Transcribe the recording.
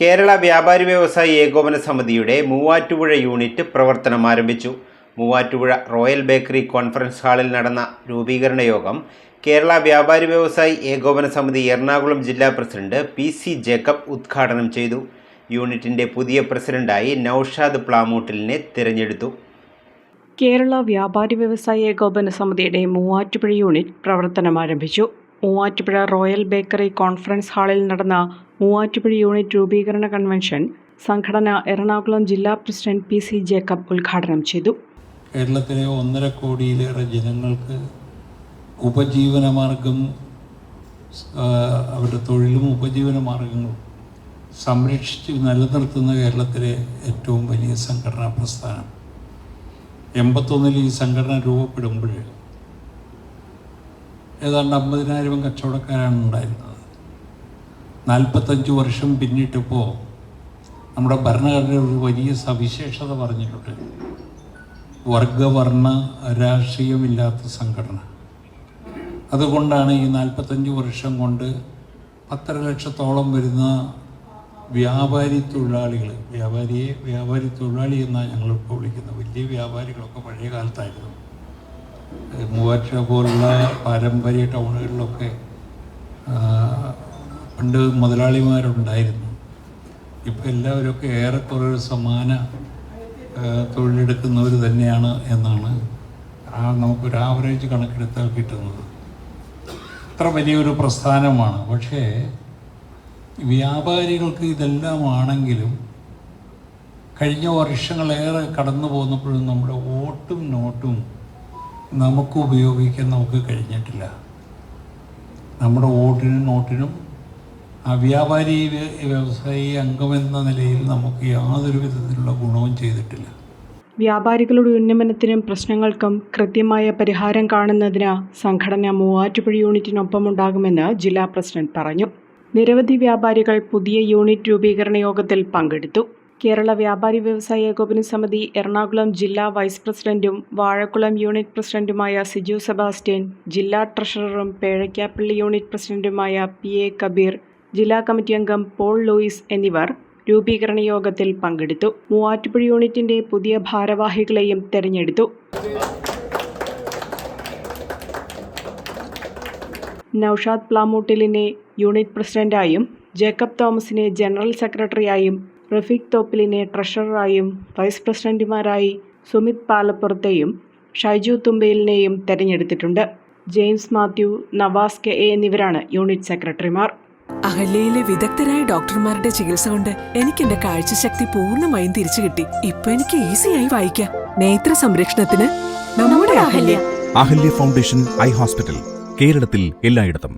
കേരള വ്യാപാരി വ്യവസായി ഏകോപന സമിതിയുടെ മൂവാറ്റുപുഴ യൂണിറ്റ് പ്രവർത്തനം ആരംഭിച്ചു. മൂവാറ്റുപുഴ റോയൽ ബേക്കറി കോൺഫറൻസ് ഹാളിൽ നടന്ന രൂപീകരണ യോഗം കേരള വ്യാപാരി വ്യവസായി ഏകോപന സമിതി എറണാകുളം ജില്ലാ പ്രസിഡന്റ് പി.സി. ജേക്കബ് ഉദ്ഘാടനം ചെയ്തു. യൂണിറ്റിന്റെ പുതിയ പ്രസിഡന്റായി നൌഷാദ് പ്ലാമൂട്ടിലിനെ തിരഞ്ഞെടുത്തു. കേരള വ്യാപാരി വ്യവസായി ഏകോപന സമിതിയുടെ മൂവാറ്റുപുഴ യൂണിറ്റ് പ്രവർത്തനം ആരംഭിച്ചു. മൂവാറ്റുപുഴ റോയൽ ബേക്കറി കോൺഫറൻസ് ഹാളിൽ നടന്ന മൂവാറ്റുപുഴ യൂണിറ്റ് രൂപീകരണ കൺവെൻഷൻ സംഘടന എറണാകുളം ജില്ലാ പ്രസിഡന്റ് പി.സി. ജേക്കബ് ഉദ്ഘാടനം ചെയ്തു. കേരളത്തിലെ 1.5 കോടിയിലേറെ ജനങ്ങൾക്ക് ഉപജീവനമാർഗം, അവരുടെ തൊഴിലും ഉപജീവനമാർഗങ്ങളും സംരക്ഷിച്ച് നിലനിർത്തുന്ന കേരളത്തിലെ ഏറ്റവും വലിയ സംഘടനാ പ്രസ്ഥാനം. 81 ഈ സംഘടന രൂപപ്പെടുമ്പോൾ ഏതാണ്ട് 50,000 കച്ചവടക്കാരാണ് ഉണ്ടായിരുന്നത്. 45 വർഷം പിന്നിട്ടിപ്പോൾ നമ്മുടെ ഭരണഘടന ഒരു വലിയ സവിശേഷത പറഞ്ഞിട്ടുണ്ട്: വർഗവർണ്ണ രാഷ്ട്രീയമില്ലാത്ത സംഘടന. അതുകൊണ്ടാണ് ഈ 45 വർഷം കൊണ്ട് 10.5 ലക്ഷത്തോളം വരുന്ന വ്യാപാരി തൊഴിലാളികൾ, വ്യാപാരി തൊഴിലാളി എന്നാണ് ഞങ്ങളിപ്പോൾ വിളിക്കുന്നത്. വലിയ വ്യാപാരികളൊക്കെ പഴയ കാലത്തായിരുന്നു. മൂവാറ്റുപുഴ പോലുള്ള പാരമ്പര്യ ടൗണുകളിലൊക്കെ പണ്ട് മുതലാളിമാരുണ്ടായിരുന്നു. ഇപ്പോൾ എല്ലാവരൊക്കെ ഏറെക്കുറെ സമാന തൊഴിലെടുക്കുന്നവർ തന്നെയാണ് എന്നാണ് നമുക്കൊരു ആവറേജ് കണക്കെടുത്താൽ കിട്ടുന്നത്. അത്ര വലിയൊരു പ്രസ്ഥാനമാണ്. പക്ഷേ വ്യാപാരികൾക്ക് ഇതെല്ലാം ആണെങ്കിലും കഴിഞ്ഞ വർഷങ്ങളേറെ കടന്നു പോന്നപ്പോഴും നമ്മുടെ വോട്ടും നോട്ടും നമുക്ക് ഉപയോഗിക്കാൻ നമുക്ക് കഴിഞ്ഞിട്ടില്ല. നമ്മുടെ വോട്ടിനും നോട്ടിനും വ്യാപാരി വ്യവസായി അംഗമെന്ന നിലയിൽ നമുക്ക് യാതൊരു വിധത്തിലുള്ള ഗുണവും ചെയ്തിട്ടില്ല. വ്യാപാരികളുടെ ഉന്നമനത്തിനും പ്രശ്നങ്ങൾക്കും കൃത്യമായ പരിഹാരം കാണുന്നതിന് സംഘടന മൂവാറ്റുപുഴ യൂണിറ്റിനൊപ്പമുണ്ടാകുമെന്ന് ജില്ലാ പ്രസിഡന്റ് പറഞ്ഞു. നിരവധി വ്യാപാരികൾ പുതിയ യൂണിറ്റ് രൂപീകരണ യോഗത്തിൽ പങ്കെടുത്തു. കേരള വ്യാപാരി വ്യവസായി ഏകോപന സമിതി എറണാകുളം ജില്ലാ വൈസ് പ്രസിഡന്റും വാഴക്കുളം യൂണിറ്റ് പ്രസിഡന്റുമായ സിജു സെബാസ്റ്റ്യൻ, ജില്ലാ ട്രഷററും പേഴയ്ക്കാപ്പള്ളി യൂണിറ്റ് പ്രസിഡന്റുമായ പി.എ. കബീർ, ജില്ലാ കമ്മിറ്റി അംഗം പോൾ ലൂയിസ് എന്നിവർ രൂപീകരണ യോഗത്തിൽ പങ്കെടുത്തു. മൂവാറ്റുപുഴ യൂണിറ്റിന്റെ പുതിയ ഭാരവാഹികളെയും തെരഞ്ഞെടുത്തു. നൌഷാദ് പ്ലാമൂട്ടിലിനെ യൂണിറ്റ് പ്രസിഡന്റായും, ജേക്കബ് തോമസിനെ ജനറൽ സെക്രട്ടറിയായും, റഫീഖ് തോപ്പിലിനെ ട്രഷററായും, വൈസ് പ്രസിഡന്റുമാരായി സുമിത് പാലപ്പുറത്തെയും ഷൈജു തുമ്പയിലിനെയും തെരഞ്ഞെടുത്തിട്ടുണ്ട്. ജെയിംസ് മാത്യു, നവാസ് കെ എന്നിവരാണ് യൂണിറ്റ് സെക്രട്ടറിമാർ. അഹല്യയിലെ വിദഗ്ധരായ ഡോക്ടർമാരുടെ ചികിത്സ കൊണ്ട് എനിക്ക് എന്റെ കാഴ്ചശക്തി പൂർണ്ണമായും തിരിച്ചു കിട്ടി. ഇപ്പൊ എനിക്ക് ഈസിയായി വായിക്കാം. നേത്ര സംരക്ഷണത്തിന് നമ്മുടെ Ahalya. Ahalya foundation eye hospital, കേരളത്തിൽ എല്ലായിടത്തും.